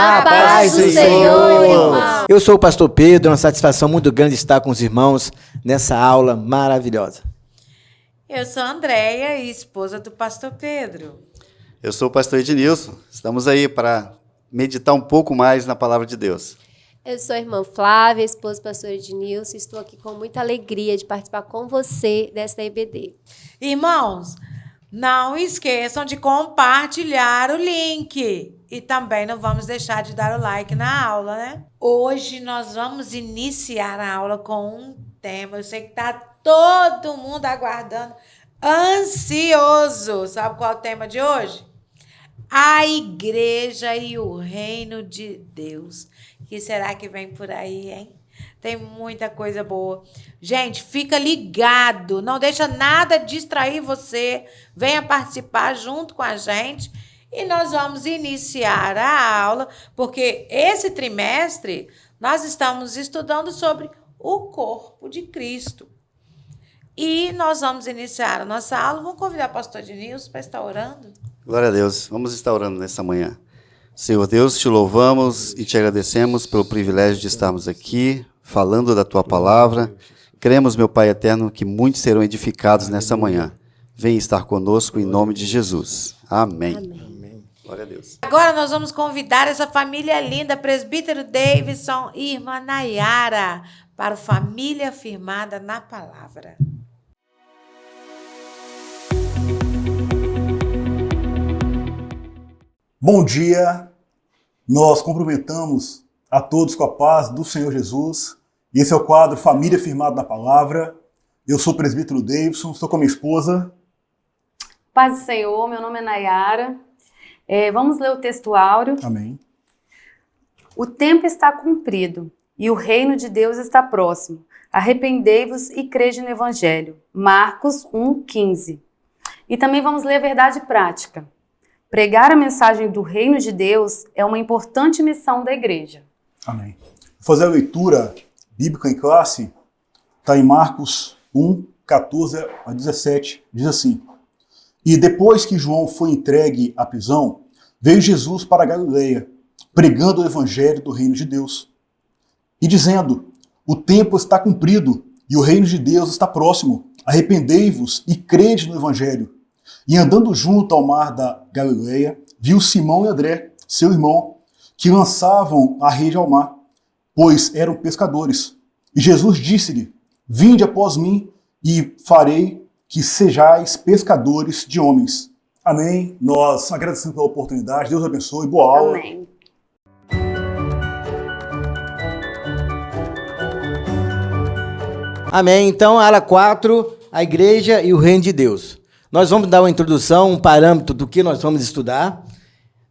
A paz do Senhor, irmão. Eu sou o pastor Pedro, é uma satisfação muito grande estar com os irmãos nessa aula maravilhosa. Eu sou a Andréia, esposa do pastor Pedro. Eu sou o pastor Ednilson. Estamos aí para meditar um pouco mais na palavra de Deus. Eu sou a irmã Flávia, esposa do pastor Ednilson. Estou aqui com muita alegria de participar com você desta EBD. Irmãos, não esqueçam de compartilhar o link. E também não vamos deixar de dar o like na aula, né? Hoje nós vamos iniciar a aula com um tema. Eu sei que está todo mundo aguardando, ansioso. Sabe qual é o tema de hoje? A igreja e o reino de Deus. O que será que vem por aí, hein? Tem muita coisa boa. Gente, fica ligado. Não deixa nada distrair você. Venha participar junto com a gente. E nós vamos iniciar a aula, porque esse trimestre nós estamos estudando sobre o corpo de Cristo. E nós vamos iniciar a nossa aula. Vamos convidar o pastor Ednilson para estar orando. Glória a Deus. Vamos estar orando nessa manhã. Senhor Deus, te louvamos e te agradecemos pelo privilégio de estarmos aqui, falando da tua palavra. Cremos, meu Pai eterno, que muitos serão edificados nessa manhã. Venha estar conosco em nome de Jesus. Amém. Amém. Glória a Deus. Agora nós vamos convidar essa família linda, presbítero Davidson e irmã Nayara, para o Família Firmada na Palavra. Bom dia, nós cumprimentamos a todos com a paz do Senhor Jesus. Esse é o quadro Família Firmada na Palavra. Eu sou o presbítero Davidson, estou com a minha esposa. Paz do Senhor, meu nome é Nayara. Vamos ler o texto áureo. Amém. O tempo está cumprido e o reino de Deus está próximo. Arrependei-vos e crede no Evangelho. Marcos 1:15. E também vamos ler a verdade prática. Pregar a mensagem do reino de Deus é uma importante missão da igreja. Amém. Vou fazer a leitura bíblica em classe. Está em Marcos 1:14 a 17. Diz assim: E depois que João foi entregue à prisão, veio Jesus para a Galileia, pregando o evangelho do reino de Deus. E dizendo: O tempo está cumprido e o reino de Deus está próximo. Arrependei-vos e crede no evangelho. E andando junto ao mar da Galileia, viu Simão e André, seu irmão, que lançavam a rede ao mar, pois eram pescadores. E Jesus disse-lhe: Vinde após mim, e farei que sejais pescadores de homens. Amém. Nós agradecemos pela oportunidade. Deus abençoe. Boa aula. Amém. Amém. Então, aula 4, a igreja e o reino de Deus. Nós vamos dar uma introdução, um parâmetro do que nós vamos estudar,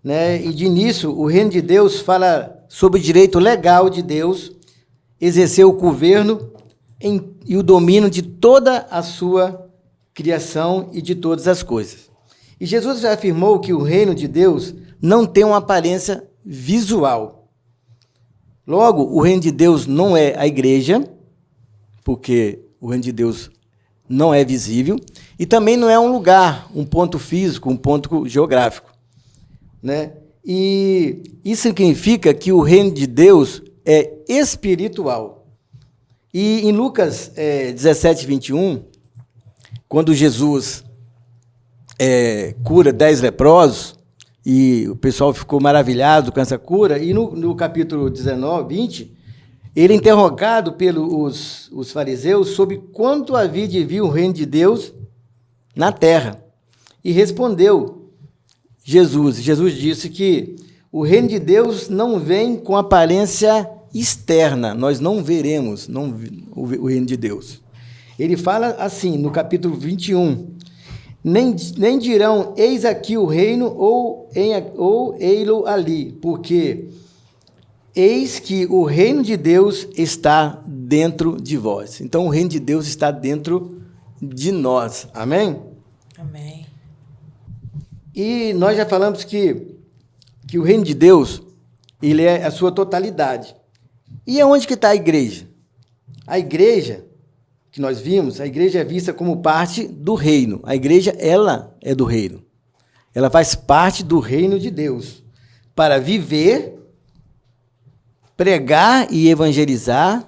né? E de início, o reino de Deus fala sobre o direito legal de Deus exercer o governo e o domínio de toda a sua criação e de todas as coisas. E Jesus já afirmou que o reino de Deus não tem uma aparência visual. Logo, o reino de Deus não é a igreja, porque o reino de Deus não é visível, e também não é um lugar, um ponto físico, um ponto geográfico, né? E isso significa que o reino de Deus é espiritual. E em Lucas 17:21, quando Jesus cura 10 leprosos, e o pessoal ficou maravilhado com essa cura, e no capítulo 19, 20, ele é interrogado pelos os fariseus sobre quanto havia de vir o reino de Deus na terra. E respondeu Jesus. Jesus disse que o reino de Deus não vem com aparência externa. Nós não veremos o reino de Deus. Ele fala assim, no capítulo 21. Nem dirão, eis aqui o reino, ou ei-lo ali, porque eis que o reino de Deus está dentro de vós. Então, o reino de Deus está dentro de nós. Amém? Amém. E nós já falamos que o reino de Deus, ele é a sua totalidade. E aonde que está a igreja? A igreja, que nós vimos, a igreja é vista como parte do reino. A igreja, ela é do reino. Ela faz parte do reino de Deus, para viver pregar e evangelizar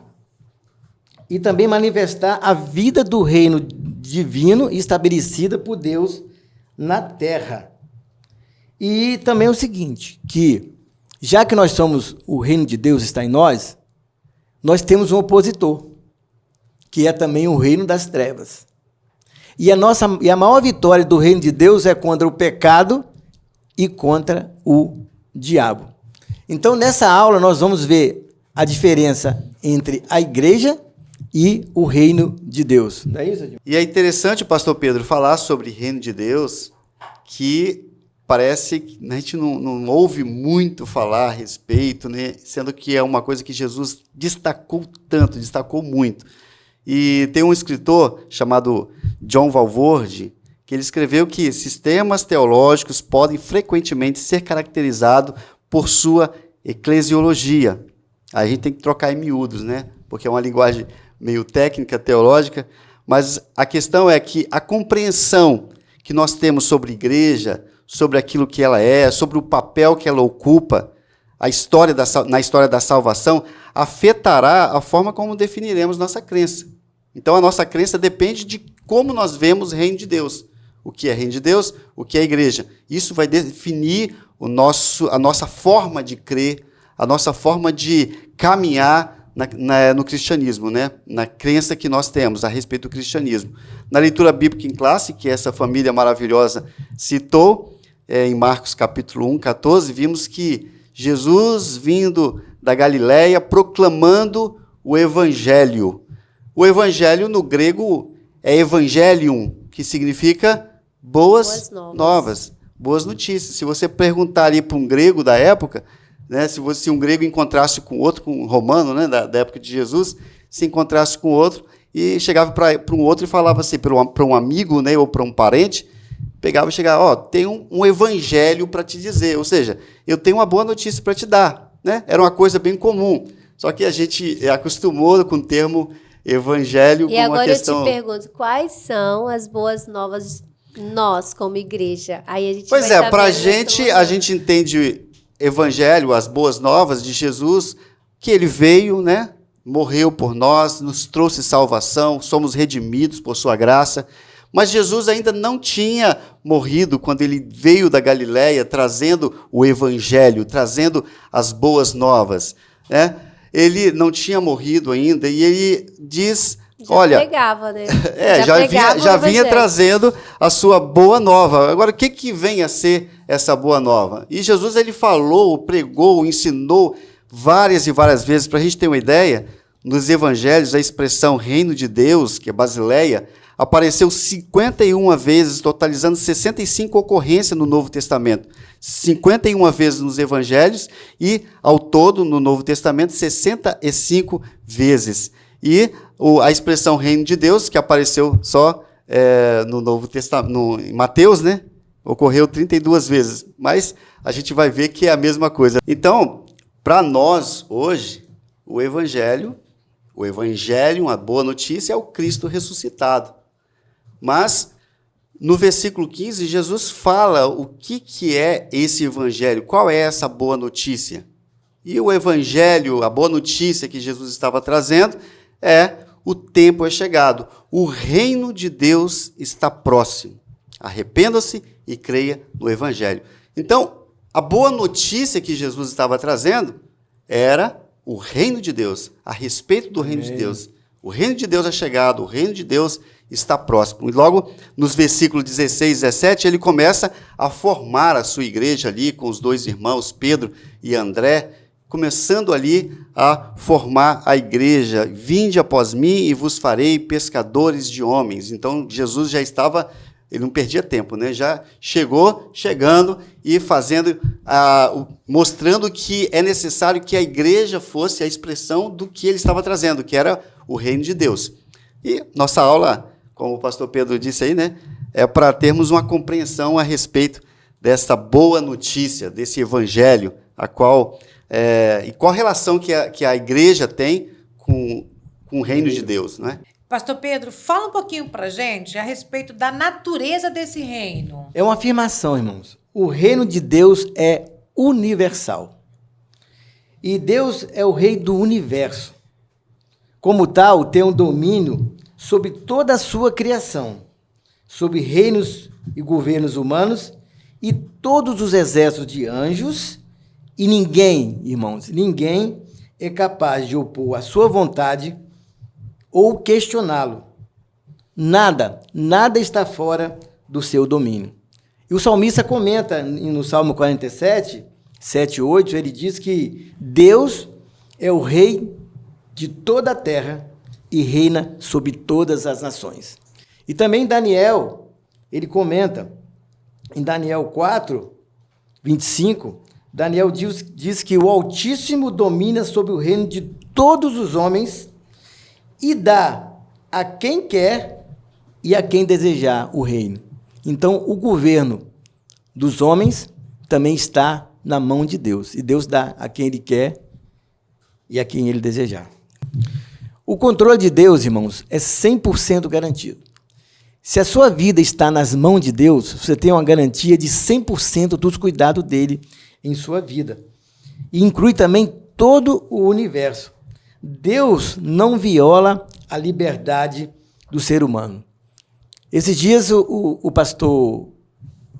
e também manifestar a vida do reino divino estabelecida por Deus na terra. E também o seguinte, que já que nós somos, o reino de Deus está em nós, nós temos um opositor, que é também o reino das trevas. E a maior vitória do reino de Deus é contra o pecado e contra o diabo. Então, nessa aula, nós vamos ver a diferença entre a igreja e o reino de Deus. Não é isso, Adilson? E é interessante, pastor Pedro, falar sobre reino de Deus, que parece que a gente não ouve muito falar a respeito, né? Sendo que é uma coisa que Jesus destacou tanto, destacou muito. E tem um escritor chamado John Walvoord, que ele escreveu que sistemas teológicos podem frequentemente ser caracterizados por sua eclesiologia. Aí a gente tem que trocar em miúdos, né? Porque é uma linguagem meio técnica, teológica, mas a questão é que a compreensão que nós temos sobre a igreja, sobre aquilo que ela é, sobre o papel que ela ocupa, na história da salvação, afetará a forma como definiremos nossa crença. Então, a nossa crença depende de como nós vemos o reino de Deus. O que é reino de Deus, o que é igreja. Isso vai definir a nossa forma de crer, a nossa forma de caminhar no cristianismo, né? Na crença que nós temos a respeito do cristianismo. Na leitura bíblica em classe, que essa família maravilhosa citou, em Marcos capítulo 1, 14, vimos que Jesus vindo da Galileia proclamando o evangelho. O evangelho no grego é evangelium, que significa boas novas, boas notícias. Se você perguntar ali para um grego da época, né, se um grego encontrasse com outro, com um romano, né, da época de Jesus, se encontrasse com outro e chegava para um outro e falava assim, para um amigo, né, ou para um parente, pegava e chegava, tem um evangelho para te dizer, ou seja, eu tenho uma boa notícia para te dar. Né? Era uma coisa bem comum, só que a gente acostumou com o termo evangelho e como uma agora questão... eu te pergunto, quais são as boas novas nós, como igreja? Aí a gente Pois vai para a gente entende evangelho, as boas novas de Jesus, que ele veio, né, morreu por nós, nos trouxe salvação, somos redimidos por sua graça, mas Jesus ainda não tinha morrido quando ele veio da Galileia trazendo o evangelho, trazendo as boas novas, né? Ele não tinha morrido ainda e ele diz, olha... Pregava, né? Já vinha trazendo a sua boa nova. Agora, o que vem a ser essa boa nova? E Jesus, ele falou, pregou, ensinou várias e várias vezes, para a gente ter uma ideia, nos evangelhos, a expressão reino de Deus, que é Basileia, apareceu 51 vezes, totalizando 65 ocorrências no Novo Testamento. 51 vezes nos evangelhos e, ao todo, no Novo Testamento, 65 vezes. E a expressão reino de Deus, que apareceu só no Novo Testamento, em Mateus, né? Ocorreu 32 vezes. Mas a gente vai ver que é a mesma coisa. Então, para nós, hoje, o Evangelho, a boa notícia, é o Cristo ressuscitado. Mas, no versículo 15, Jesus fala o que é esse Evangelho, qual é essa boa notícia. E o Evangelho, a boa notícia que Jesus estava trazendo, o tempo é chegado, o reino de Deus está próximo. Arrependa-se e creia no Evangelho. Então, a boa notícia que Jesus estava trazendo era o reino de Deus, a respeito do reino de Deus. O reino de Deus é chegado, o reino de Deus está próximo. E logo nos versículos 16 e 17, ele começa a formar a sua igreja ali com os dois irmãos, Pedro e André, começando ali a formar a igreja. Vinde após mim e vos farei pescadores de homens. Então, Jesus já estava, ele não perdia tempo, né? Já chegando e fazendo, mostrando que é necessário que a igreja fosse a expressão do que ele estava trazendo, que era o reino de Deus. E nossa aula, como o pastor Pedro disse aí, né, é para termos uma compreensão a respeito dessa boa notícia, desse evangelho, e qual a relação que a igreja tem com o reino de Deus, não é? Pastor Pedro, fala um pouquinho para a gente a respeito da natureza desse reino. É uma afirmação, irmãos. O reino de Deus é universal. E Deus é o rei do universo. Como tal, tem um domínio sobre toda a sua criação, sobre reinos e governos humanos e todos os exércitos de anjos, e ninguém, irmãos, ninguém é capaz de opor a sua vontade ou questioná-lo. Nada está fora do seu domínio. E o salmista comenta no Salmo 47, 7 e 8, ele diz que Deus é o rei de toda a terra e reina sobre todas as nações. E também Daniel, ele comenta, em Daniel 4, 25, Daniel diz que o Altíssimo domina sobre o reino de todos os homens e dá a quem quer e a quem desejar o reino. Então, o governo dos homens também está na mão de Deus. E Deus dá a quem Ele quer e a quem Ele desejar. O controle de Deus, irmãos, é 100% garantido. Se a sua vida está nas mãos de Deus, você tem uma garantia de 100% dos cuidados dEle em sua vida. E inclui também todo o universo. Deus não viola a liberdade do ser humano. Esses dias o pastor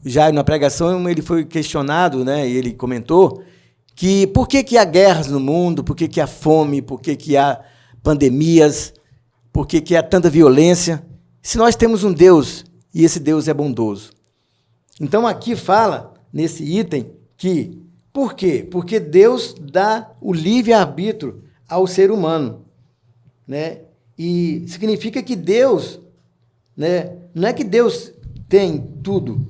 Jair, na pregação, ele foi questionado, né, e ele comentou que por que há guerras no mundo, por que há fome, por que há pandemias, por que há tanta violência, se nós temos um Deus, e esse Deus é bondoso. Então, aqui fala, nesse item, que, por quê? Porque Deus dá o livre-arbítrio ao ser humano, né? E significa que Deus, né, não é que Deus tem tudo,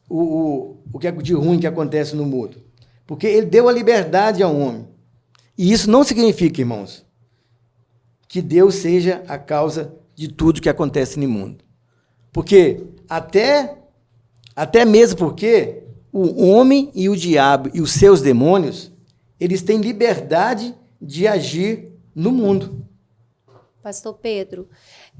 o que é de ruim que acontece no mundo, porque Ele deu a liberdade ao homem. E isso não significa, irmãos, que Deus seja a causa de tudo que acontece no mundo. Porque até mesmo porque o homem e o diabo e os seus demônios, eles têm liberdade de agir no mundo. Pastor Pedro,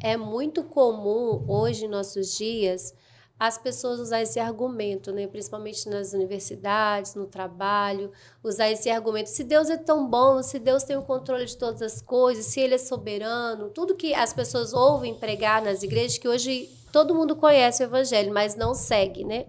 é muito comum hoje, em nossos dias, as pessoas usar esse argumento, né? Principalmente nas universidades, no trabalho, usar esse argumento. Se Deus é tão bom, se Deus tem o controle de todas as coisas, se Ele é soberano, tudo que as pessoas ouvem pregar nas igrejas, que hoje todo mundo conhece o Evangelho, mas não segue, né?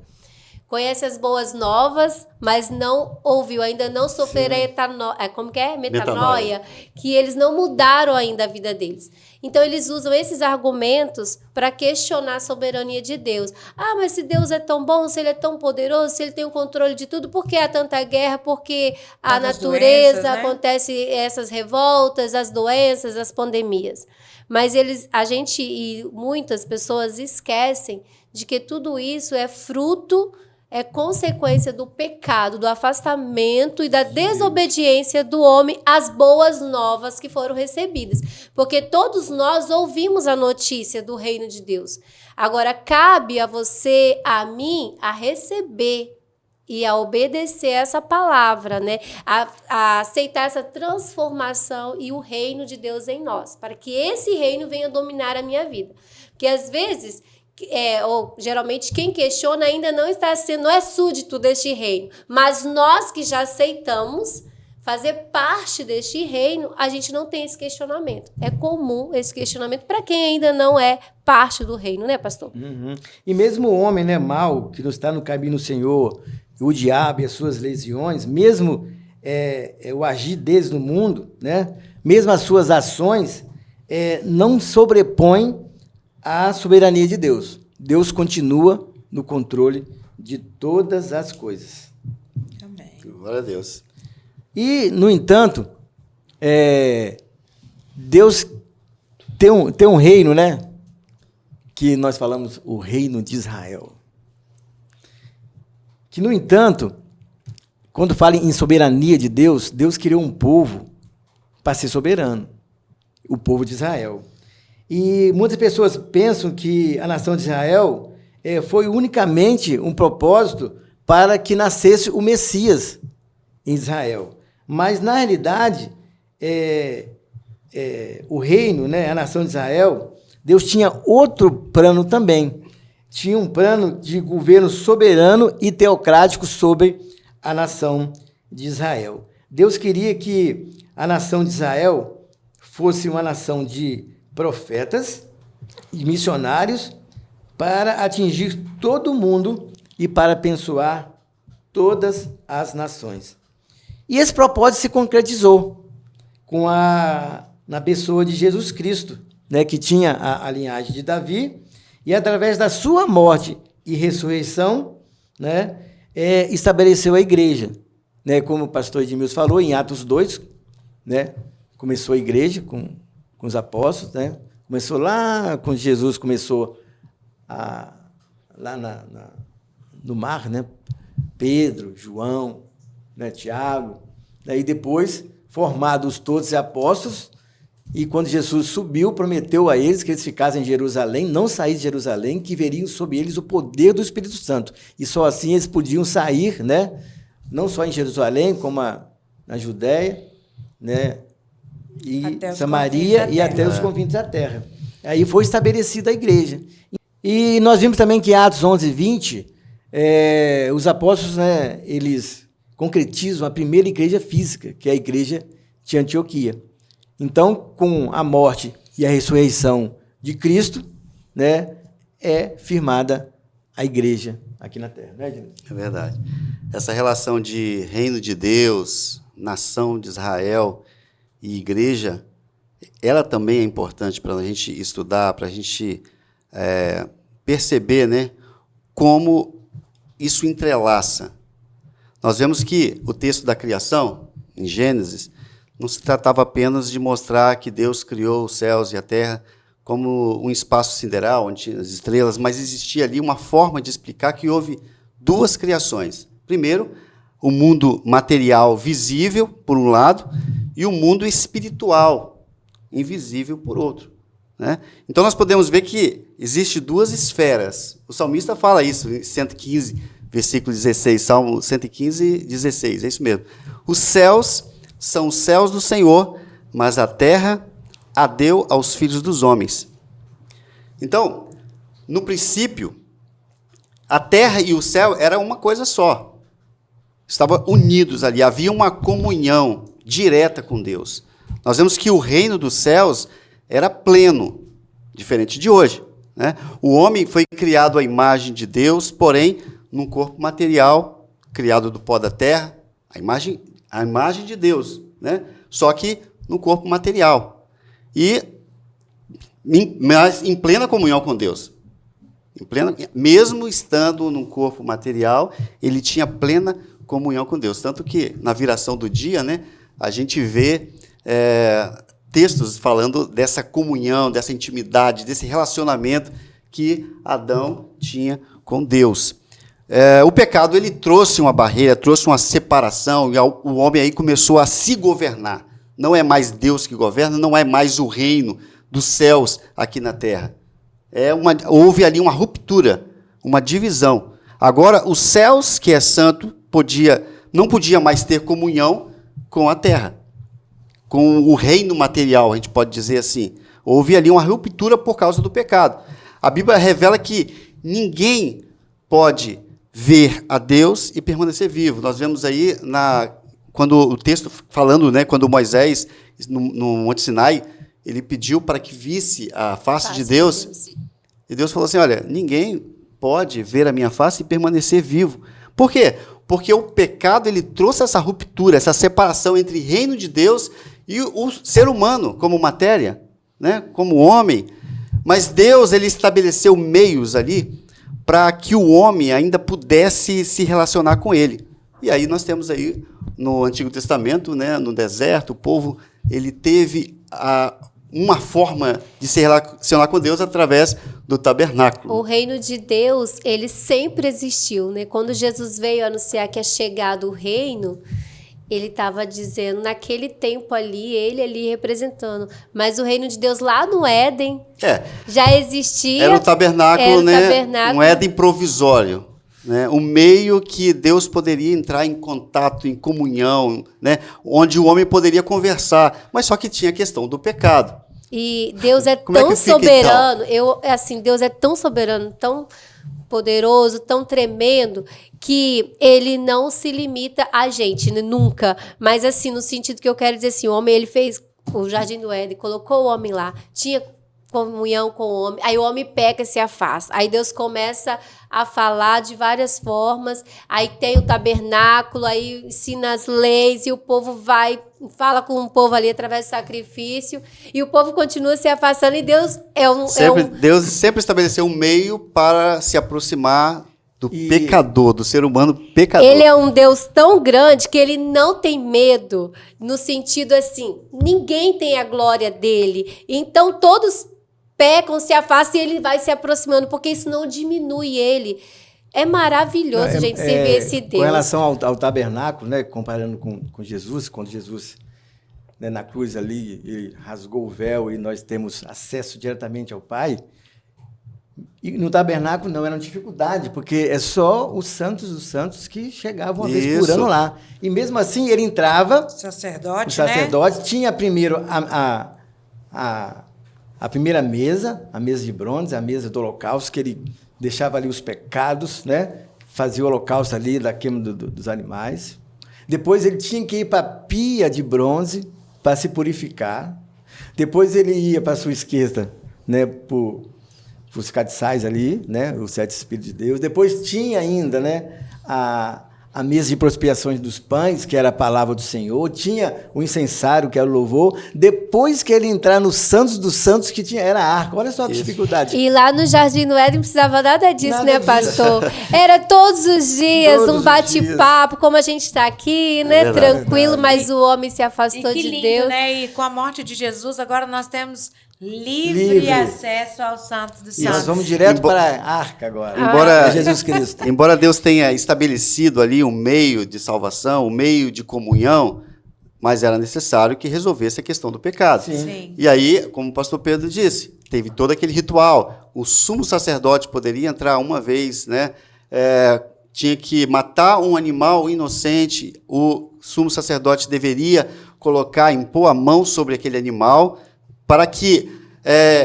Conhece as boas novas, mas não ouviu, ainda não sofreram a metanoia, que eles não mudaram ainda a vida deles. Então, eles usam esses argumentos para questionar a soberania de Deus. Ah, mas se Deus é tão bom, se Ele é tão poderoso, se Ele tem o controle de tudo, por que há tanta guerra? Por que a natureza, né? Acontece essas revoltas, as doenças, as pandemias. Mas a gente e muitas pessoas esquecem de que tudo isso é fruto, é consequência do pecado, do afastamento e da desobediência do homem às boas novas que foram recebidas. Porque todos nós ouvimos a notícia do reino de Deus. Agora, cabe a você, a mim, a receber e a obedecer essa palavra, né? A aceitar essa transformação e o reino de Deus em nós, para que esse reino venha dominar a minha vida. Porque, às vezes, ou geralmente quem questiona ainda não é súdito deste reino, mas nós que já aceitamos fazer parte deste reino, a gente não tem esse questionamento. É comum esse questionamento para quem ainda não é parte do reino, né, pastor? Uhum. E mesmo o homem, né, mau, que não está no caminho do Senhor, o diabo e as suas legiões, mesmo o agir deles no mundo, né, mesmo as suas ações, não sobrepõem a soberania de Deus. Deus continua no controle de todas as coisas. Amém. Glória a Deus. E, no entanto, Deus tem um reino, né? Que nós falamos, o reino de Israel. Que, no entanto, quando fala em soberania de Deus, Deus criou um povo para ser soberano. O povo de Israel. E muitas pessoas pensam que a nação de Israel foi unicamente um propósito para que nascesse o Messias em Israel. Mas, na realidade, o reino, né, a nação de Israel, Deus tinha outro plano também. Tinha um plano de governo soberano e teocrático sobre a nação de Israel. Deus queria que a nação de Israel fosse uma nação de profetas e missionários para atingir todo mundo e para abençoar todas as nações. E esse propósito se concretizou na pessoa de Jesus Cristo, né, que tinha a linhagem de Davi, e através da sua morte e ressurreição, né, estabeleceu a igreja. Né, como o pastor Edmilson falou, em Atos 2, né, começou a igreja com os apóstolos, né, começou lá, quando Jesus começou lá no mar, né, Pedro, João, né, Tiago, daí depois, formados todos os apóstolos, e quando Jesus subiu, prometeu a eles que eles ficassem em Jerusalém, não saíssem de Jerusalém, que veriam sobre eles o poder do Espírito Santo. E só assim eles podiam sair, né, não só em Jerusalém, como na Judéia, né, e Samaria e até os confins da terra. Aí foi estabelecida a igreja. E nós vimos também que em Atos 11, 20, os apóstolos, né, eles concretizam a primeira igreja física, que é a igreja de Antioquia. Então, com a morte e a ressurreição de Cristo, né, é firmada a igreja aqui na terra. Né, Edmilson? É verdade. Essa relação de reino de Deus, nação de Israel e igreja, ela também é importante para a gente estudar, para a gente perceber, né, como isso entrelaça. Nós vemos que o texto da criação, em Gênesis, não se tratava apenas de mostrar que Deus criou os céus e a terra como um espaço sideral, onde tinha as estrelas, mas existia ali uma forma de explicar que houve duas criações. Primeiro, o mundo material visível, por um lado, e o mundo espiritual, invisível, por outro. Né? Então, nós podemos ver que existem duas esferas. O salmista fala isso em 115, versículo 16, Salmo 115, 16, é isso mesmo. Os céus são os céus do Senhor, mas a terra a deu aos filhos dos homens. Então, no princípio, a terra e o céu eram uma coisa só. Estavam unidos ali, havia uma comunhão direta com Deus. Nós vemos que o reino dos céus era pleno, diferente de hoje. Né? O homem foi criado à imagem de Deus, porém, num corpo material, criado do pó da terra, a imagem de Deus, né? Só que no corpo material. Mas em plena comunhão com Deus. Mesmo estando num corpo material, ele tinha plena comunhão com Deus. Tanto que, na viração do dia, né, a gente vê textos falando dessa comunhão, dessa intimidade, desse relacionamento que Adão tinha com Deus. O pecado ele trouxe uma barreira, trouxe uma separação, e o homem aí começou a se governar. Não é mais Deus que governa, não é mais o reino dos céus aqui na terra. Houve ali uma ruptura, uma divisão. Agora, os céus, que é santo, não podia mais ter comunhão com a terra, com o reino material, a gente pode dizer assim. Houve ali uma ruptura por causa do pecado. A Bíblia revela que ninguém pode ver a Deus e permanecer vivo. Nós vemos aí, quando o texto falando, né, quando Moisés, no Monte Sinai, ele pediu para que visse a face de Deus. E Deus falou assim, olha, ninguém pode ver a minha face e permanecer vivo. Por quê? Porque o pecado ele trouxe essa ruptura, essa separação entre o reino de Deus e o ser humano como matéria, né, como homem. Mas Deus ele estabeleceu meios ali para que o homem ainda pudesse se relacionar com ele. E aí nós temos aí, no Antigo Testamento, né, no deserto, o povo ele teve uma forma de se relacionar com Deus através do tabernáculo. O reino de Deus, ele sempre existiu, né? Quando Jesus veio anunciar que é chegado o reino, ele estava dizendo, naquele tempo ali, ele ali representando. Mas o reino de Deus lá no Éden já existia. Era o tabernáculo, um Éden provisório. Né? Um meio que Deus poderia entrar em contato, em comunhão, né? Onde o homem poderia conversar. Mas só que tinha a questão do pecado. E Deus é tão soberano, Deus é tão soberano, tão poderoso, tão tremendo, que ele não se limita a gente, né? Nunca. Mas assim, no sentido que eu quero dizer assim, o homem, ele fez o Jardim do Éden, colocou o homem lá, tinha comunhão com o homem, aí o homem peca e se afasta. Aí Deus começa a falar de várias formas, aí tem o tabernáculo, aí ensina as leis, e o povo fala com o povo ali através do sacrifício, e o povo continua se afastando, e Deus Deus sempre estabeleceu um meio para se aproximar do pecador, do ser humano pecador. Ele é um Deus tão grande que ele não tem medo, no sentido assim, ninguém tem a glória dele, então todos pecam, se afastam e ele vai se aproximando, porque isso não diminui ele. É maravilhoso, gente, servir esse Deus. Com relação ao tabernáculo, né, comparando com Jesus, quando Jesus, né, na cruz ali, ele rasgou o véu e nós temos acesso diretamente ao Pai, e no tabernáculo não era uma dificuldade, porque é só os santos dos santos que chegavam uma vez por ano lá. E mesmo assim ele entrava, Sacerdote, o sacerdote tinha primeiro a primeira mesa, a mesa de bronze, a mesa do holocausto, que ele deixava ali os pecados, né? Fazia o holocausto ali da queima dos animais. Depois ele tinha que ir para a pia de bronze para se purificar. Depois ele ia para a sua esquerda, né? Para os castiçais ali, né? Os 7 Espíritos de Deus. Depois tinha ainda, né? A mesa de prospiações dos pães, que era a palavra do Senhor, tinha o incensário, que era o louvor. Depois que ele entrar no Santos dos Santos, que era a arca. Olha só a dificuldade. E lá no Jardim do Éden não precisava nada disso, Nada né, disso. pastor? Era todos os dias, Todos um os bate-papo, como a gente está aqui, né? verdade. Tranquilo, mas o homem se E afastou que de lindo, Deus. né? E com a morte de Jesus, agora nós temos livre acesso ao Santo dos E nós Santos. vamos direto para a arca agora. Embora- Para Jesus Cristo. Embora Deus tenha estabelecido ali um meio de salvação, um meio de comunhão, mas era necessário que resolvesse a questão do pecado. Sim. E aí, como o pastor Pedro disse, teve todo aquele ritual. O sumo sacerdote poderia entrar uma vez, né? Tinha que matar um animal inocente, o sumo sacerdote deveria impor a mão sobre aquele animal para que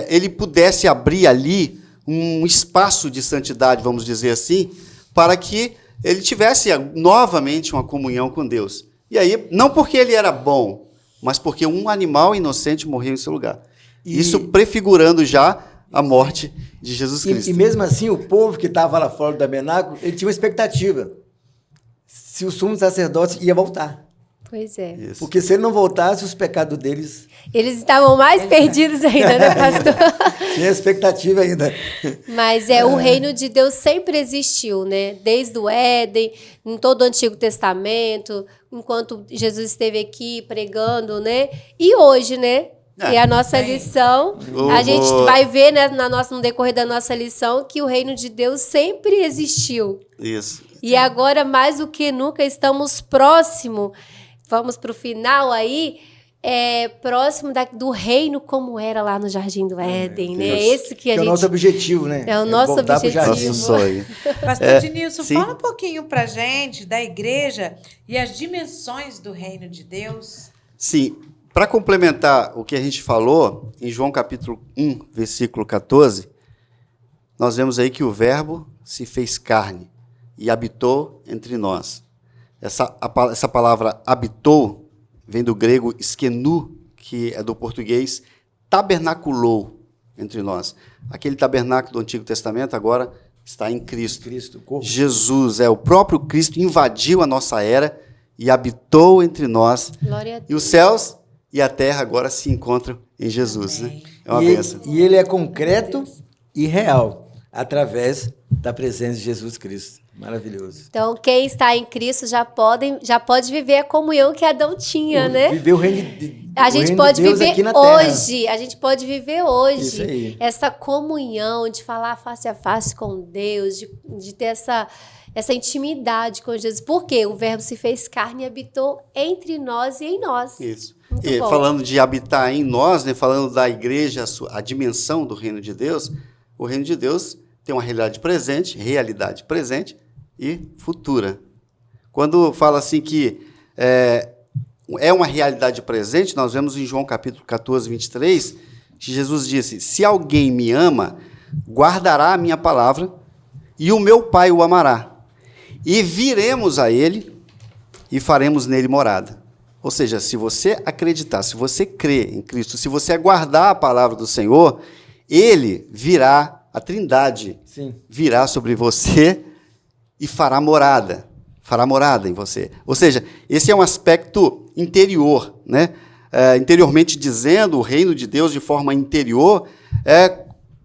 ele pudesse abrir ali um espaço de santidade, vamos dizer assim, para que ele tivesse novamente uma comunhão com Deus. E aí, não porque ele era bom, mas porque um animal inocente morreu em seu lugar. Isso prefigurando já a morte de Jesus Cristo. E mesmo assim, o povo que estava lá fora do tabernáculo, ele tinha uma expectativa. Se o sumo sacerdote ia voltar. Pois é. Isso. Porque se ele não voltasse, os pecados deles... Eles estavam mais perdidos ainda, né, pastor? Tinha expectativa ainda. Mas o reino de Deus sempre existiu, né? Desde o Éden, em todo o Antigo Testamento, enquanto Jesus esteve aqui pregando, né? E hoje, né? E a nossa lição, a gente vai ver, né, no decorrer da nossa lição, que o reino de Deus sempre existiu. Isso. E agora, mais do que nunca, estamos próximo, vamos para o final aí, próximo do reino como era lá no Jardim do Éden, né? É esse que a é o gente... nosso objetivo, né? É o nosso voltar pro objetivo. jardim. Nosso sonho. Pastor Dinilson, sim. fala um pouquinho pra gente da igreja e as dimensões do reino de Deus. Sim, para complementar o que a gente falou, em João capítulo 1, versículo 14, nós vemos aí que o verbo se fez carne e habitou entre nós. Essa palavra habitou vem do grego skenu, que é do português tabernaculou entre nós. Aquele tabernáculo do Antigo Testamento agora está em Cristo. Cristo, o corpo. Jesus, o próprio Cristo invadiu a nossa era e habitou entre nós. Glória a E Deus. os céus e a terra agora se encontram em Jesus. Né? É uma bênção. E ele é concreto e real, através da presença de Jesus Cristo. Maravilhoso. Então, quem está em Cristo já pode viver a comunhão que Adão tinha, né? Viver o reino de A gente pode Deus viver aqui na terra. hoje, a gente pode viver hoje Isso aí. essa comunhão de falar face a face com Deus, de ter essa intimidade com Jesus. Porque o Verbo se fez carne e habitou entre nós e em nós. Isso. Muito E bom. falando de habitar em nós, né, falando da igreja, a dimensão do reino de Deus, o reino de Deus tem uma realidade presente e futura. Quando fala assim que é uma realidade presente, nós vemos em João capítulo 14, 23, que Jesus disse, se alguém me ama, guardará a minha palavra, e o meu Pai o amará. E viremos a ele e faremos nele morada. Ou seja, se você acreditar, se você crer em Cristo, se você aguardar a palavra do Senhor, ele virá, a Trindade Sim. virá sobre você e fará morada em você. Ou seja, esse é um aspecto interior, né? Interiormente dizendo, o reino de Deus de forma interior,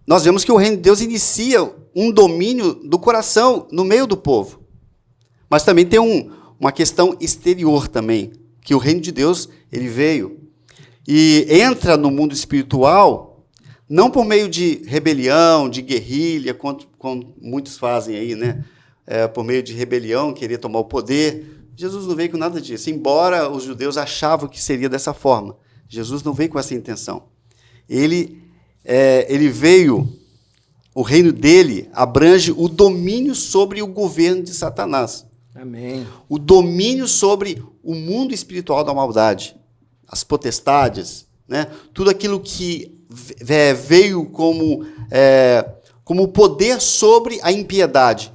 nós vemos que o reino de Deus inicia um domínio do coração no meio do povo. Mas também tem uma questão exterior também, que o reino de Deus ele veio e entra no mundo espiritual, não por meio de rebelião, de guerrilha, como muitos fazem aí, né? Por meio de rebelião, querer tomar o poder. Jesus não veio com nada disso, embora os judeus achavam que seria dessa forma. Jesus não veio com essa intenção. Ele veio, o reino dele abrange o domínio sobre o governo de Satanás. Amém. O domínio sobre o mundo espiritual da maldade, as potestades, né? Tudo aquilo que veio como poder sobre a impiedade.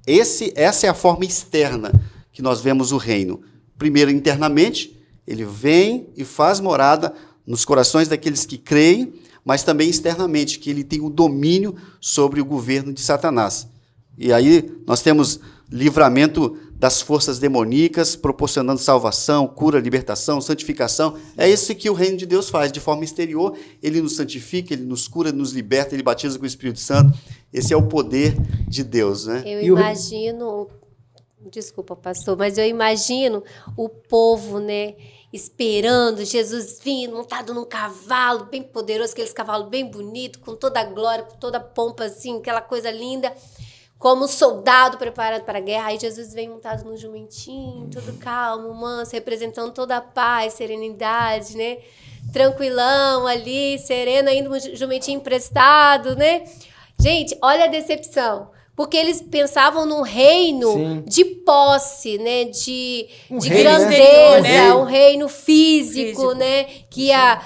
Essa é a forma externa que nós vemos o reino. Primeiro, internamente, ele vem e faz morada nos corações daqueles que creem, mas também externamente, que ele tem o domínio sobre o governo de Satanás. E aí nós temos livramento das forças demoníacas, proporcionando salvação, cura, libertação, santificação. É isso que o reino de Deus faz, de forma exterior. Ele nos santifica, ele nos cura, nos liberta, ele batiza com o Espírito Santo. Esse é o poder de Deus, né? Eu imagino, desculpa, pastor, mas eu imagino o povo, né, esperando Jesus vindo, montado num cavalo bem poderoso, aqueles cavalos bem bonitos, com toda a glória, com toda a pompa, assim, aquela coisa linda, como soldado preparado para a guerra. Aí Jesus vem montado num jumentinho, todo calmo, manso, representando toda a paz, serenidade, né? Tranquilão ali, sereno, ainda um jumentinho emprestado, né? Gente, olha a decepção. Porque eles pensavam num reino Sim. de posse, né? De reino, grandeza, né? um reino físico, né? Que ia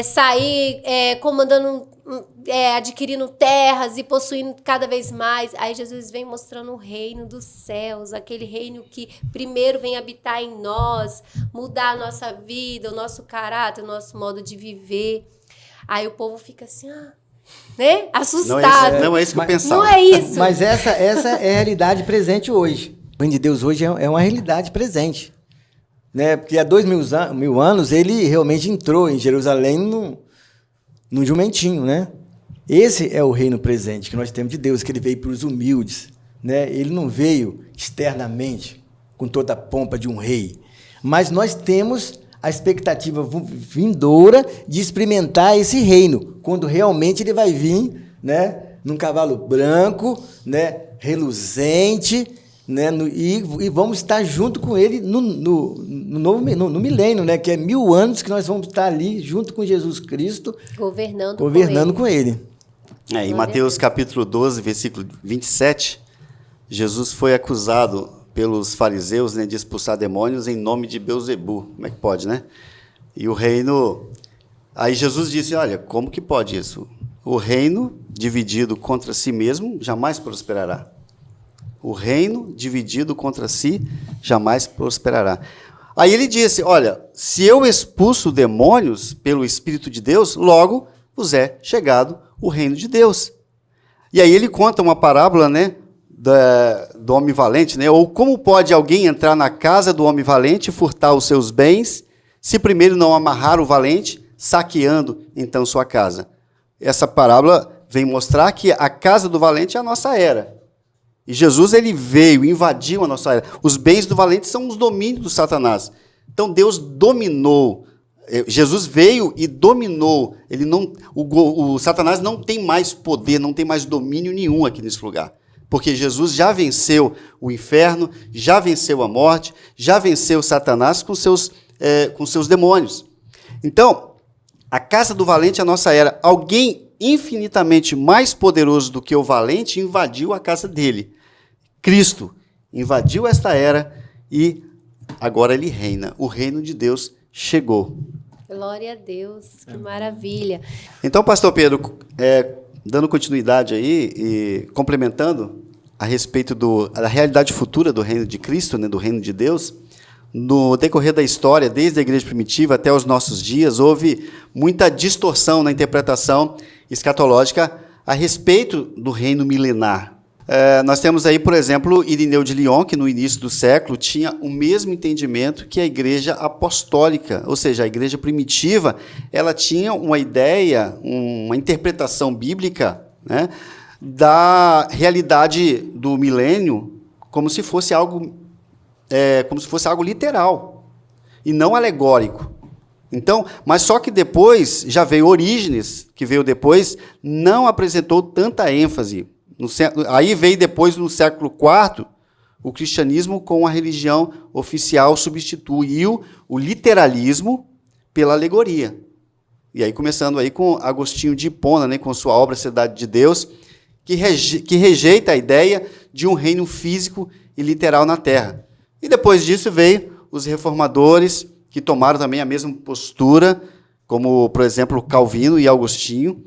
sair comandando, adquirindo terras e possuindo cada vez mais. Aí Jesus vem mostrando o reino dos céus, aquele reino que primeiro vem habitar em nós, mudar a nossa vida, o nosso caráter, o nosso modo de viver. Aí o povo fica assim, né? Assustado. Não é isso que eu pensava. Não é isso. Mas essa é a realidade presente hoje. O reino de Deus hoje é uma realidade presente. Né? Porque há 2000 anos ele realmente entrou em Jerusalém num jumentinho, né? Esse é o reino presente que nós temos de Deus, que ele veio para os humildes, né? Ele não veio externamente com toda a pompa de um rei, mas nós temos a expectativa vindoura de experimentar esse reino, quando realmente ele vai vir, né, num cavalo branco, né, reluzente, né, e vamos estar junto com ele no milênio, né, que é 1000 anos que nós vamos estar ali junto com Jesus Cristo, governando com ele. Em Mateus capítulo 12, versículo 27, Jesus foi acusado pelos fariseus, né, de expulsar demônios em nome de Belzebu. Como é que pode, né? E o reino... Aí Jesus disse, olha, como que pode isso? O reino dividido contra si mesmo jamais prosperará. O reino dividido contra si jamais prosperará. Aí ele disse, olha, se eu expulso demônios pelo Espírito de Deus, logo vos é chegado o reino de Deus. E aí ele conta uma parábola, né, do homem valente, né? Ou como pode alguém entrar na casa do homem valente e furtar os seus bens, se primeiro não amarrar o valente, saqueando então sua casa? Essa parábola vem mostrar que a casa do valente é a nossa era. E Jesus ele veio, invadiu a nossa era. Os bens do valente são os domínios do Satanás. Então Deus dominou. Jesus veio e dominou. O Satanás não tem mais poder, não tem mais domínio nenhum aqui nesse lugar. Porque Jesus já venceu o inferno, já venceu a morte, já venceu Satanás com seus demônios. Então, a casa do valente é a nossa era. Alguém infinitamente mais poderoso do que o valente invadiu a casa dele. Cristo invadiu esta era e agora ele reina. O reino de Deus chegou. Glória a Deus, que maravilha. Então, pastor Pedro, dando continuidade aí e complementando a respeito da realidade futura do reino de Cristo, né, do reino de Deus, no decorrer da história, desde a igreja primitiva até os nossos dias, houve muita distorção na interpretação escatológica a respeito do reino milenar. Nós temos aí, por exemplo, Irineu de Lyon, que no início do século tinha o mesmo entendimento que a igreja apostólica, ou seja, a igreja primitiva, ela tinha uma ideia, uma interpretação bíblica, né, da realidade do milênio como se fosse algo literal e não alegórico. Então, mas só que depois já veio Orígenes, que veio depois, não apresentou tanta ênfase. Aí veio depois, no século IV, o cristianismo com a religião oficial substituiu o literalismo pela alegoria. E aí começando aí com Agostinho de Hipona, né, com sua obra Cidade de Deus, que rejeita a ideia de um reino físico e literal na Terra. E depois disso veio os reformadores, que tomaram também a mesma postura, como, por exemplo, Calvino e Agostinho,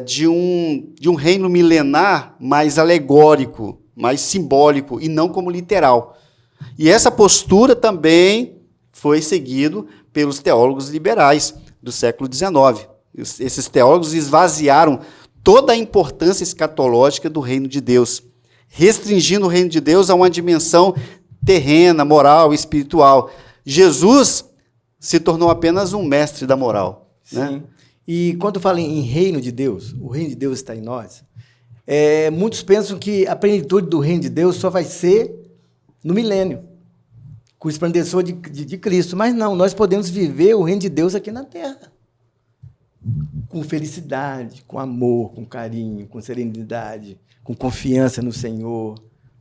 de um reino milenar mais alegórico, mais simbólico, e não como literal. E essa postura também foi seguida pelos teólogos liberais do século XIX. Esses teólogos esvaziaram toda a importância escatológica do reino de Deus, restringindo o reino de Deus a uma dimensão terrena, moral, espiritual. Jesus se tornou apenas um mestre da moral. Sim. Né? E quando fala em reino de Deus, o reino de Deus está em nós, muitos pensam que a plenitude do reino de Deus só vai ser no milênio, com o esplendor de Cristo. Mas não, nós podemos viver o reino de Deus aqui na Terra, com felicidade, com amor, com carinho, com serenidade, com confiança no Senhor,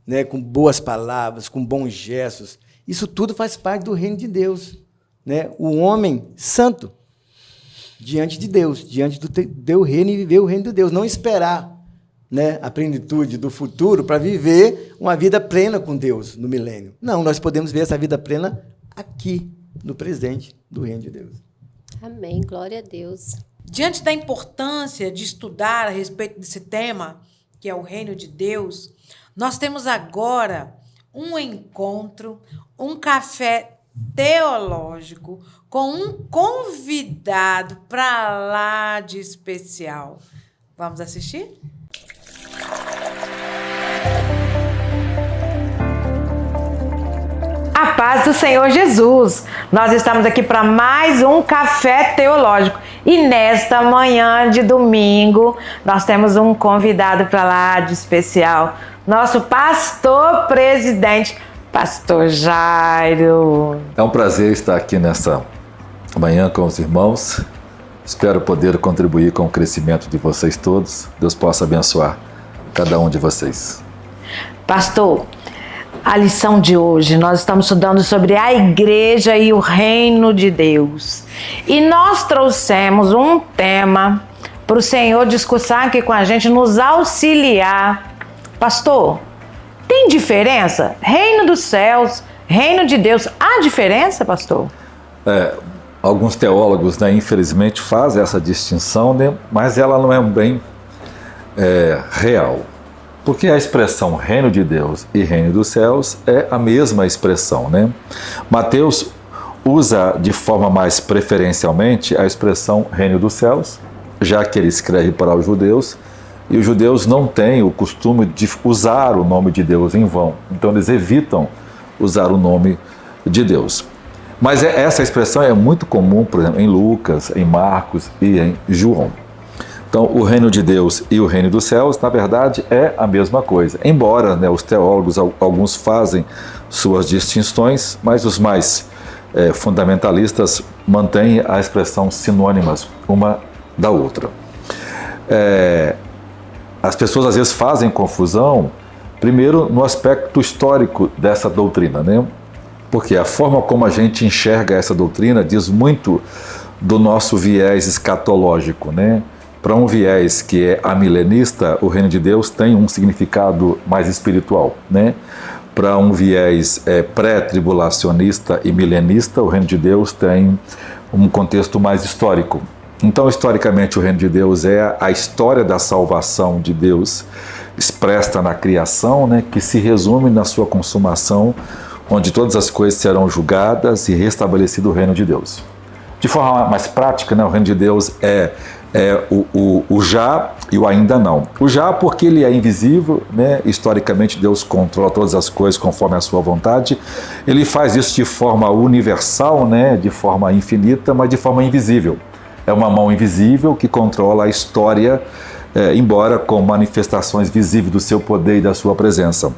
né, com boas palavras, com bons gestos. Isso tudo faz parte do reino de Deus, né? O homem santo diante de Deus, diante do teu reino, e viver o reino de Deus. Não esperar, né, a plenitude do futuro para viver uma vida plena com Deus no milênio. Não, nós podemos ver essa vida plena aqui, no presente do reino de Deus. Amém, glória a Deus. Diante da importância de estudar a respeito desse tema, que é o reino de Deus, nós temos agora um encontro, um café teológico com um convidado para lá de especial. Vamos assistir? A paz do Senhor Jesus. Nós estamos aqui para mais um café teológico. E nesta manhã de domingo, nós temos um convidado para lá de especial. Nosso pastor presidente, Pastor Jairo. É um prazer estar aqui nessa manhã com os irmãos. Espero poder contribuir com o crescimento de vocês todos. Deus possa abençoar cada um de vocês. Pastor, a lição de hoje, nós estamos estudando sobre a igreja e o reino de Deus. E nós trouxemos um tema para o Senhor discursar aqui com a gente, nos auxiliar. Pastor, tem diferença? Reino dos céus, reino de Deus, há diferença, pastor? Alguns teólogos, né, infelizmente, fazem essa distinção, né, mas ela não é bem real. Porque a expressão reino de Deus e reino dos céus é a mesma expressão, né? Mateus usa de forma mais preferencialmente a expressão reino dos céus, já que ele escreve para os judeus, e os judeus não têm o costume de usar o nome de Deus em vão. Então eles evitam usar o nome de Deus. Mas essa expressão é muito comum, por exemplo, em Lucas, em Marcos e em João. Então, o reino de Deus e o reino dos céus, na verdade, é a mesma coisa. Embora, né, os teólogos, alguns fazem suas distinções, mas os mais fundamentalistas mantêm a expressão sinônimas uma da outra. As pessoas às vezes fazem confusão, primeiro no aspecto histórico dessa doutrina, né? Porque a forma como a gente enxerga essa doutrina diz muito do nosso viés escatológico, né? Para um viés que é amilenista, o reino de Deus tem um significado mais espiritual, né? Para um viés pré-tribulacionista e milenista, o reino de Deus tem um contexto mais histórico. Então, historicamente, o reino de Deus é a história da salvação de Deus expressa na criação, né, que se resume na sua consumação, onde todas as coisas serão julgadas e restabelecido o reino de Deus. De forma mais prática, né, o reino de Deus é o já e o ainda não. O já porque ele é invisível, né? Historicamente Deus controla todas as coisas conforme a sua vontade. Ele faz isso de forma universal, né? De forma infinita, mas de forma invisível. É uma mão invisível que controla a história, embora com manifestações visíveis do seu poder e da sua presença.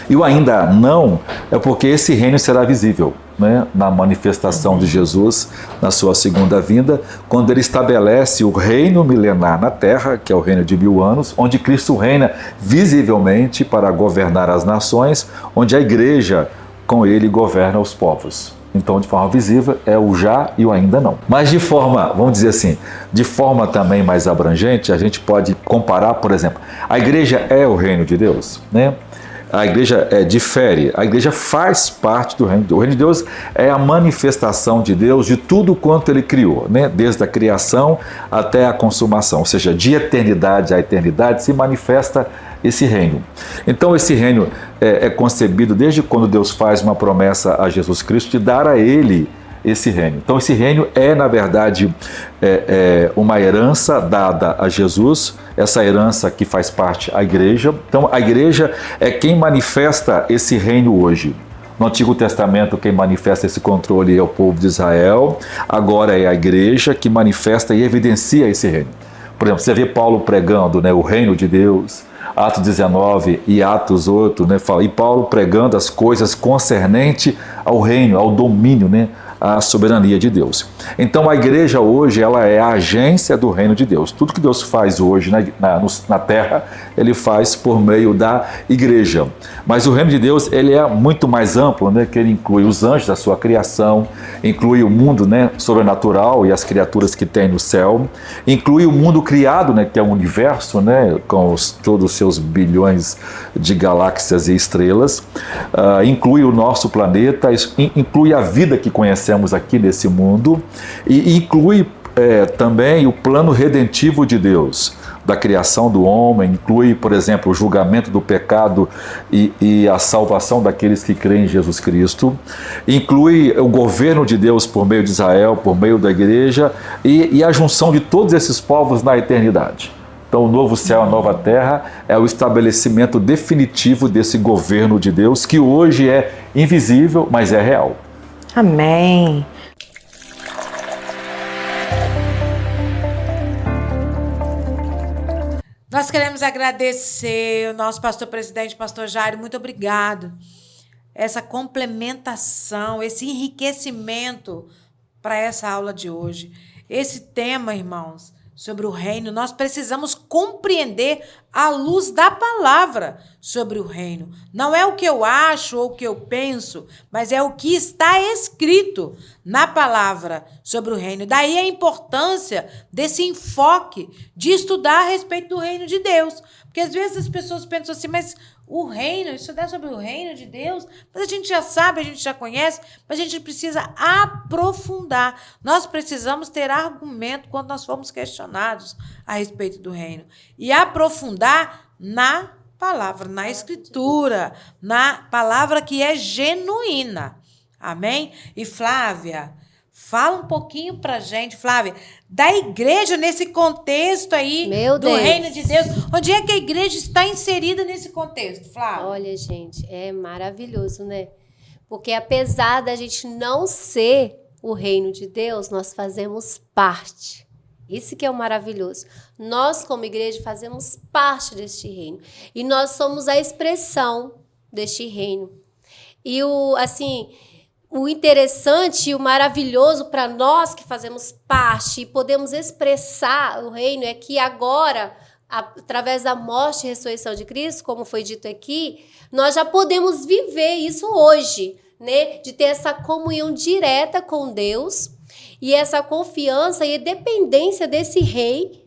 E o ainda não é porque esse reino será visível, né, na manifestação de Jesus, na sua segunda vinda, quando ele estabelece o reino milenar na terra, que é o reino de 1000 anos, onde Cristo reina visivelmente para governar as nações, onde a igreja com ele governa os povos. Então, de forma visível, é o já e o ainda não. Mas de forma, vamos dizer assim, de forma também mais abrangente, a gente pode comparar, por exemplo, a igreja é o reino de Deus, né? A igreja difere, a igreja faz parte do reino de Deus. O reino de Deus é a manifestação de Deus de tudo quanto ele criou, né? Desde a criação até a consumação, ou seja, de eternidade a eternidade se manifesta esse reino. Então esse reino é concebido desde quando Deus faz uma promessa a Jesus Cristo de dar a ele esse reino. Então esse reino é, na verdade, uma herança dada a Jesus, essa herança que faz parte da igreja. Então a igreja é quem manifesta esse reino hoje. No Antigo Testamento, quem manifesta esse controle é o povo de Israel, agora é a igreja que manifesta e evidencia esse reino. Por exemplo, você vê Paulo pregando, né, o reino de Deus, Atos 19 e Atos 8, né, e Paulo pregando as coisas concernentes ao reino, ao domínio, né, à soberania de Deus. Então a igreja hoje ela é a agência do reino de Deus. Tudo que Deus faz hoje na terra, ele faz por meio da igreja. Mas o reino de Deus ele é muito mais amplo, né, que ele inclui os anjos da sua criação, inclui o mundo, né, sobrenatural e as criaturas que tem no céu, inclui o mundo criado, né, que é o universo, né, com todos os seus bilhões de galáxias e estrelas, inclui o nosso planeta, inclui a vida que conhecemos aqui nesse mundo e inclui também o plano redentivo de Deus, da criação do homem, inclui, por exemplo, o julgamento do pecado e a salvação daqueles que creem em Jesus Cristo, inclui o governo de Deus por meio de Israel, por meio da igreja e a junção de todos esses povos na eternidade. Então, o novo céu, a nova terra, é o estabelecimento definitivo desse governo de Deus, que hoje é invisível, mas é real. Amém. Nós queremos agradecer o nosso pastor presidente, pastor Jairo, muito obrigado. Essa complementação, esse enriquecimento para essa aula de hoje. Esse tema, irmãos, sobre o reino, nós precisamos compreender à luz da palavra sobre o reino. Não é o que eu acho ou o que eu penso, mas é o que está escrito na palavra sobre o reino. Daí a importância desse enfoque de estudar a respeito do reino de Deus. Porque às vezes as pessoas pensam assim, mas o reino, estudar sobre o reino de Deus, mas a gente já sabe, a gente já conhece, mas a gente precisa aprofundar. Nós precisamos ter argumento quando nós formos questionados a respeito do reino. E aprofundar na palavra, na escritura, na palavra que é genuína. Amém? E Flávia, fala um pouquinho pra gente, Flávia, da igreja nesse contexto aí do reino de Deus. Onde é que a igreja está inserida nesse contexto, Flávia? Olha, gente, é maravilhoso, né? Porque apesar da gente não ser o reino de Deus, nós fazemos parte. Isso que é o maravilhoso. Nós, como igreja, fazemos parte deste reino. E nós somos a expressão deste reino. E o interessante e o maravilhoso para nós que fazemos parte e podemos expressar o reino é que agora, através da morte e ressurreição de Cristo, como foi dito aqui, nós já podemos viver isso hoje, né? De ter essa comunhão direta com Deus e essa confiança e dependência desse rei,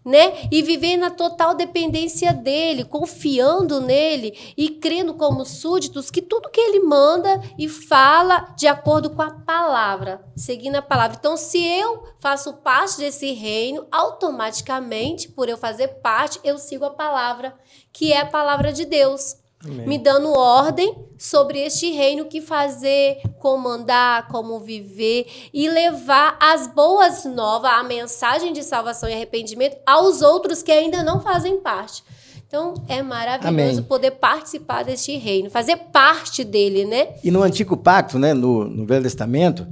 né? E viver na total dependência dele, confiando nele e crendo como súditos que tudo que ele manda e fala de acordo com a palavra, seguindo a palavra. Então, se eu faço parte desse reino, automaticamente, por eu fazer parte, eu sigo a palavra, que é a palavra de Deus. Amém. Me dando ordem sobre este reino, que fazer, como andar, como viver e levar as boas novas, a mensagem de salvação e arrependimento aos outros que ainda não fazem parte. Então, é maravilhoso Amém. poder participar deste reino, fazer parte dele, né? E no Antigo Pacto, né, no Velho Testamento,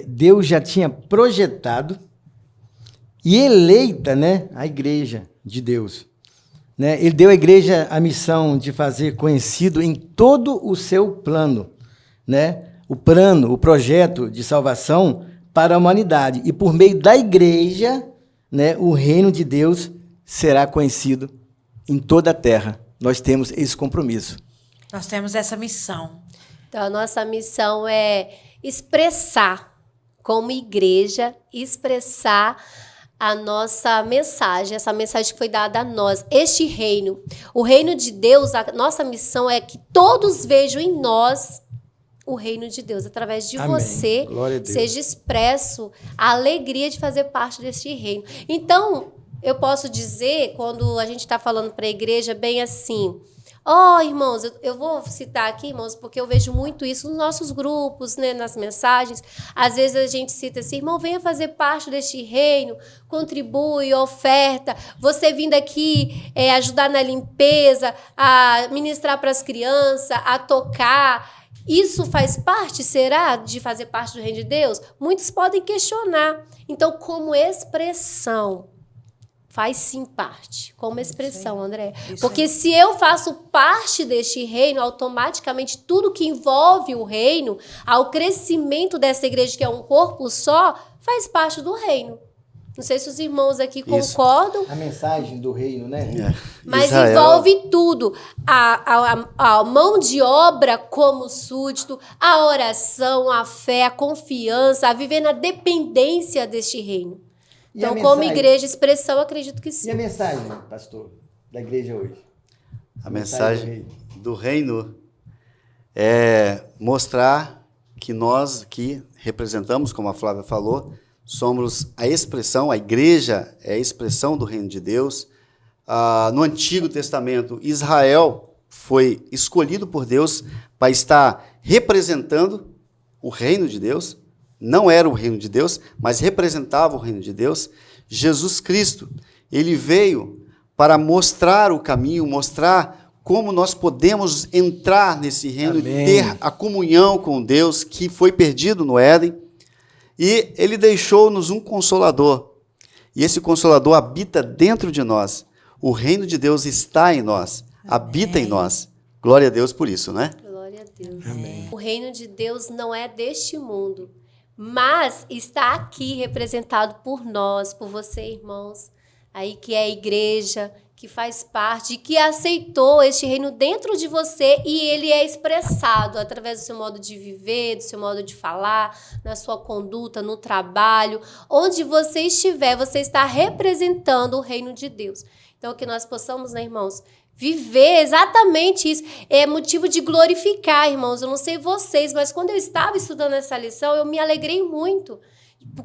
Deus já tinha projetado e eleita, né, a igreja de Deus. Né? Ele deu à igreja a missão de fazer conhecido em todo o seu plano, né? O projeto de salvação para a humanidade. E por meio da igreja, né, o reino de Deus será conhecido em toda a terra. Nós temos esse compromisso. Nós temos essa missão. Então, a nossa missão é expressar, como igreja, expressar a nossa mensagem, essa mensagem que foi dada a nós, este reino. O reino de Deus, a nossa missão é que todos vejam em nós o reino de Deus. Através de Amém. você, Glória a Deus. seja expresso a alegria de fazer parte deste reino. Então, eu posso dizer, quando a gente está falando para a igreja, bem assim... irmãos, eu vou citar aqui, irmãos, porque eu vejo muito isso nos nossos grupos, né, nas mensagens. Às vezes a gente cita assim, irmão, venha fazer parte deste reino, contribui, oferta. Você vindo aqui ajudar na limpeza, a ministrar para as crianças, a tocar. Isso faz parte, será, de fazer parte do reino de Deus? Muitos podem questionar. Então, como expressão... faz sim parte, como expressão, André. Porque se eu faço parte deste reino, automaticamente tudo que envolve o reino, ao crescimento dessa igreja, que é um corpo só, faz parte do reino. Não sei se os irmãos aqui concordam. A mensagem do reino, né? Mas Israel. envolve tudo. A mão de obra como súdito, a oração, a fé, a confiança, a viver na dependência deste reino. E a Então, como mensagem? igreja, expressão, acredito que E sim. a mensagem, pastor, da igreja hoje? A mensagem do reino é mostrar que nós que representamos, como a Flávia falou, somos a expressão, a igreja é a expressão do reino de Deus. No Antigo Testamento, Israel foi escolhido por Deus para estar representando o reino de Deus. Não era o reino de Deus, mas representava o reino de Deus. Jesus Cristo, ele veio para mostrar o caminho, mostrar como nós podemos entrar nesse reino Amém. e ter a comunhão com Deus que foi perdido no Éden. E ele deixou-nos um consolador. E esse consolador habita dentro de nós. O reino de Deus está em nós, habita em nós. Glória a Deus por isso, né? Glória a Deus. Amém. O reino de Deus não é deste mundo, mas está aqui representado por nós, por você, irmãos, aí que é a igreja, que faz parte, que aceitou este reino dentro de você e ele é expressado através do seu modo de viver, do seu modo de falar, na sua conduta, no trabalho. Onde você estiver, você está representando o reino de Deus. Então, que nós possamos, né, irmãos, viver exatamente isso. É motivo de glorificar, irmãos. Eu não sei vocês, mas quando eu estava estudando essa lição, eu me alegrei muito.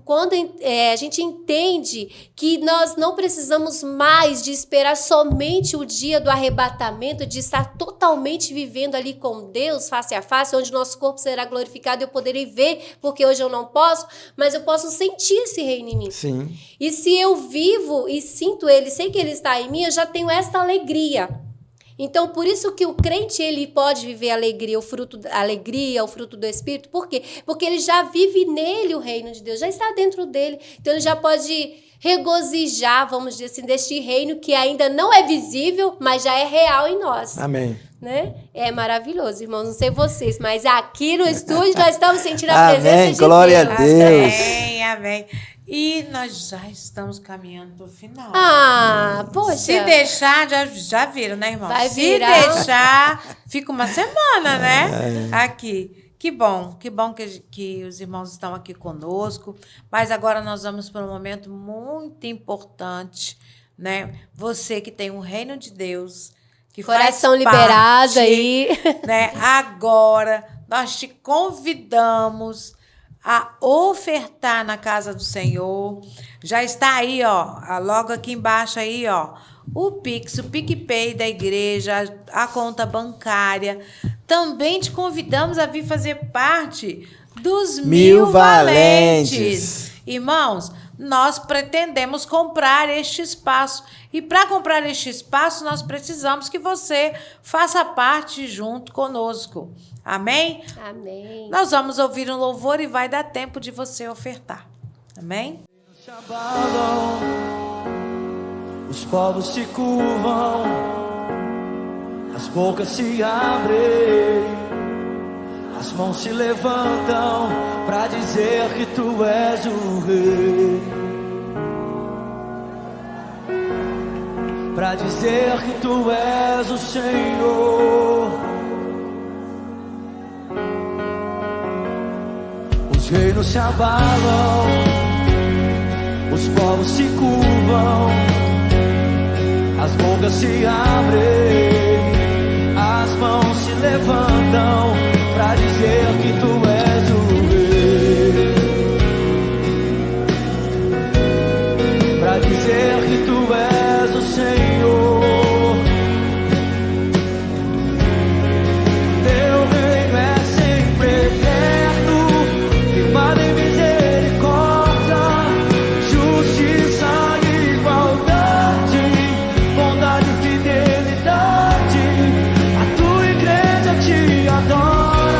Quando a gente entende que nós não precisamos mais de esperar somente o dia do arrebatamento, de estar totalmente vivendo ali com Deus, face a face, onde nosso corpo será glorificado e eu poderei ver, porque hoje eu não posso, mas eu posso sentir esse reino em mim. Sim. E se eu vivo e sinto ele, sei que ele está em mim, eu já tenho esta alegria. Então, por isso que o crente, ele pode viver alegria, o fruto do Espírito. Por quê? Porque ele já vive nele o reino de Deus, já está dentro dele. Então, ele já pode regozijar, vamos dizer assim, deste reino que ainda não é visível, mas já é real em nós. Amém. Né? É maravilhoso, irmãos. Não sei vocês, mas aqui no estúdio nós estamos sentindo a presença Amém. de Glória a Deus. Deus. Amém, amém. E nós já estamos caminhando para o final. Ah, poxa. Se deixar, já viram, né, irmão? Vai Se virar. deixar, fica uma semana, né? Aqui. que bom que os irmãos estão aqui conosco. Mas agora nós vamos para um momento muito importante, né? Você que tem o reino de Deus, que Coração faz liberado parte, aí. né? Agora nós te convidamos a ofertar na casa do Senhor. Já está aí, ó, logo aqui embaixo aí, ó, o Pix, o PicPay da igreja, a conta bancária. Também te convidamos a vir fazer parte dos 1000 valentes. Irmãos, nós pretendemos comprar este espaço. E para comprar este espaço, nós precisamos que você faça parte junto conosco. Amém? Amém. Nós vamos ouvir um louvor e vai dar tempo de você ofertar. Amém? Se abalam, os povos se curvam, as bocas se abrem, as mãos se levantam para dizer que tu és o rei, para dizer que tu és o Senhor. Os reinos se abalam, os povos se curvam, as bocas se abrem, as mãos se levantam para dizer que tu és o rei, para dizer que tu és o Senhor. Teu reino é sempre eterno, firmado em misericórdia, justiça e igualdade, bondade e fidelidade. A tua igreja te adora,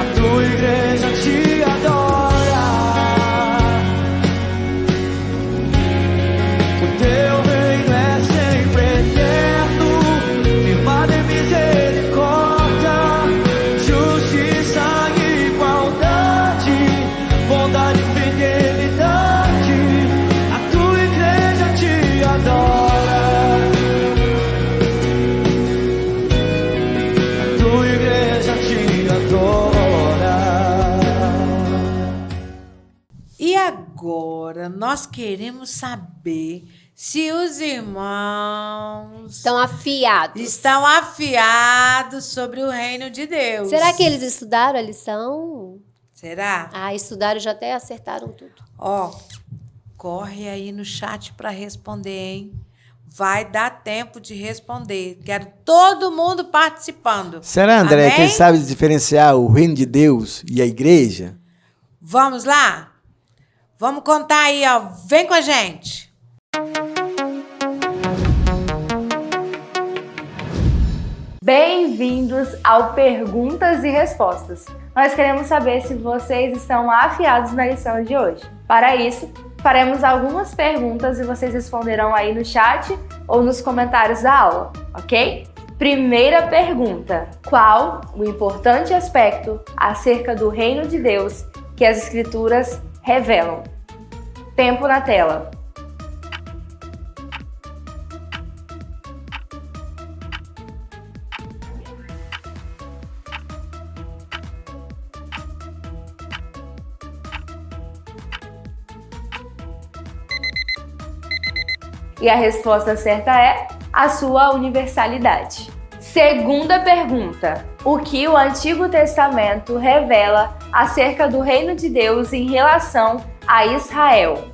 a tua igreja te adora. O teu reino é sempre eterno, firmado em misericórdia, justiça e igualdade, bondade e fidelidade. A tua igreja te adora, a tua igreja te adora. E agora nós queremos saber se os irmãos Estão afiados. estão afiados sobre o reino de Deus. Será que eles estudaram a lição? Será? Ah, estudaram, já até acertaram tudo. Ó, corre aí no chat para responder, hein? Vai dar tempo de responder. Quero todo mundo participando. Será, André, Amém? que ele sabe diferenciar o reino de Deus e a igreja? Vamos lá? Vamos contar aí, ó. Vem com a gente. Bem-vindos ao Perguntas e Respostas. Nós queremos saber se vocês estão afiados na lição de hoje. Para isso, faremos algumas perguntas e vocês responderão aí no chat ou nos comentários da aula, ok? Primeira pergunta: qual o importante aspecto acerca do reino de Deus que as Escrituras revelam? Tempo na tela. E a resposta certa é a sua universalidade. Segunda pergunta: o que o Antigo Testamento revela acerca do reino de Deus em relação a Israel?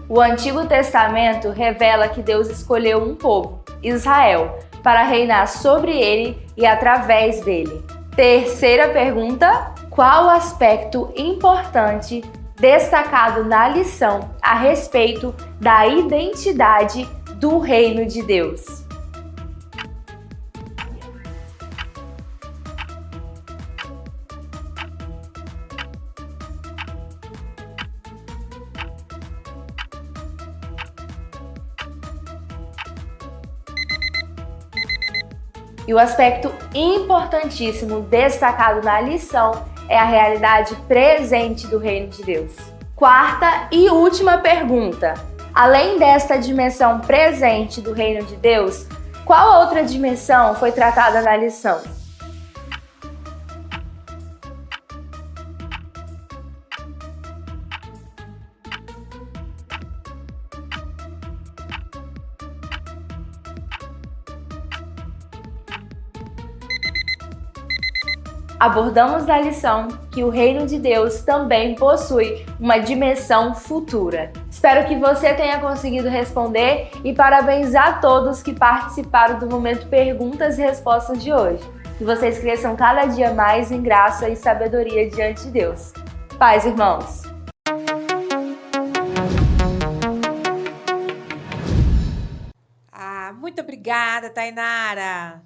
O Antigo Testamento revela que Deus escolheu um povo, Israel, para reinar sobre ele e através dele. Terceira pergunta: qual o aspecto importante destacado na lição a respeito da identidade do reino de Deus? E o aspecto importantíssimo destacado na lição é a realidade presente do reino de Deus. Quarta e última pergunta. Além desta dimensão presente do reino de Deus, qual outra dimensão foi tratada na lição? Abordamos na lição que o reino de Deus também possui uma dimensão futura. Espero que você tenha conseguido responder e parabéns a todos que participaram do momento Perguntas e Respostas de hoje. Que vocês cresçam cada dia mais em graça e sabedoria diante de Deus. Paz, irmãos! Muito obrigada, Tainara.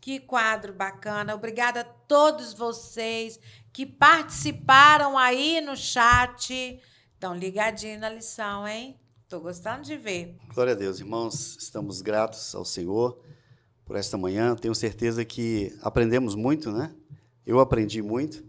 Que quadro bacana. Obrigada a todos vocês que participaram aí no chat. Estão ligadinhos na lição, hein? Estou gostando de ver. Glória a Deus, irmãos. Estamos gratos ao Senhor por esta manhã. Tenho certeza que aprendemos muito, né? Eu aprendi muito.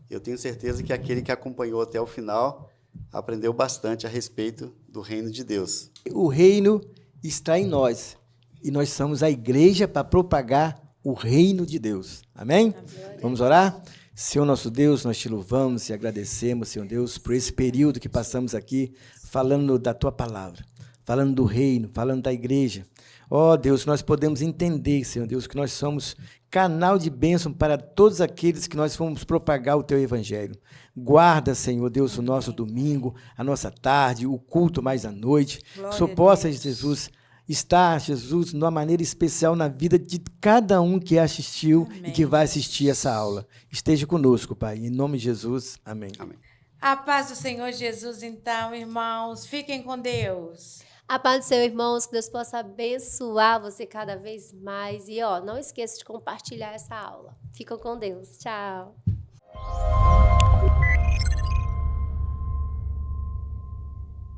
Eu tenho certeza que aquele que acompanhou até o final aprendeu bastante a respeito do reino de Deus. O reino está em nós e nós somos a igreja para propagar o reino de Deus. Amém? Vamos orar? Senhor nosso Deus, nós te louvamos e agradecemos, Senhor Deus, por esse período que passamos aqui falando da tua palavra, falando do reino, falando da igreja. Ó Deus, nós podemos entender, Senhor Deus, que nós somos canal de bênção para todos aqueles que nós vamos propagar o teu evangelho. Guarda, Senhor Deus, o nosso domingo, a nossa tarde, o culto mais à noite. Só possa, Jesus, estar, Jesus, de uma maneira especial na vida de cada um que assistiu. Amém. E que vai assistir essa aula. Esteja conosco, Pai. Em nome de Jesus. Amém. Amém. A paz do Senhor Jesus, então, irmãos. Fiquem com Deus. A paz do Senhor, irmãos, que Deus possa abençoar você cada vez mais. E, não esqueça de compartilhar essa aula. Fica com Deus. Tchau.